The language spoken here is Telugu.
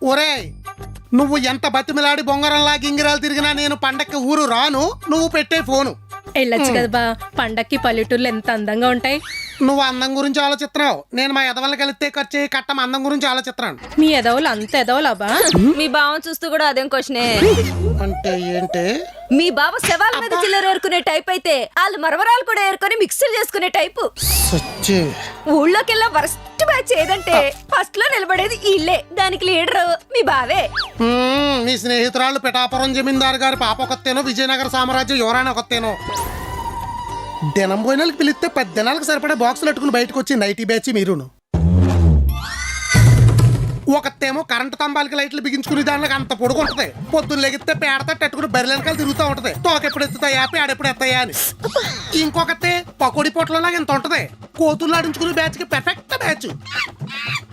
ఒరేయ్, నువ్వు ఎంత బతిమిలాడి బొంగరంలా గింగిరాలు తిరిగినా నేను పండక్కి ఊరు రాను. నువ్వు పెట్టే ఫోను. వెళ్ళొచ్చు కదా బా, పండక్కి పల్లెటూర్లు ఎంత అందంగా ఉంటాయి. నువ్వు అందం గురించి ఆలోచిస్తున్నావు, నేను మా ఎదవల్ని కలిస్తే ఖర్చు కట్టం అందం గురించి ఆలోచిస్తున్నాను. మీ ఎదవులు అంత ఎదవులా బా? మీ బావ చూస్తూ కూడా అదేం క్వశ్చనే. అంటే ఏంటి? మీ బావ శవాల మీద చిల్లర ఏరుకునే టైప్ అయితే వాళ్ళు మరమరాలు కూడా ఏరుకొని మిక్సర్ చేసుకునే టైపు. సచ్చి ఊళ్ళోకెల్లా వరస్ట్ బ్యాచ్ ఏదంటే ఫస్ట్ లో నిలబడేది ఇల్లే, దానికి లీడరు మీ బావే. మీ స్నేహితురాళ్ళు పిఠాపురం జమీందారు గారి పాప ఒకతేనో, విజయనగర సామ్రాజ్యం యువరాణి ఒకతేనో. దినం భోజనాలకు పిలిస్తే 10 దినాలకు సరిపడే బాక్సులు అట్టుకుని బయటకు వచ్చి నైటీ బ్యాచ్ మీరును. ఒకతేమో కరెంటు స్తంభాలకి లైట్లు బిగించుకుని దానికి అంత పొడుగుంటది. పొద్దున్న లెగిస్తే పేడతా తట్టుకుని బరిలెనకాలు తిరుగుతూ ఉంటది. తోకెప్పుడు ఎత్తుతాయా, పేడెప్పుడు ఎత్తాయా అని. ఇంకొకతే పకోడి పొట్లలాగా ఇంత ఉంటది. కోతులు ఆడించుకునే బ్యాచ్ కి పెర్ఫెక్ట్ బ్యాచ్.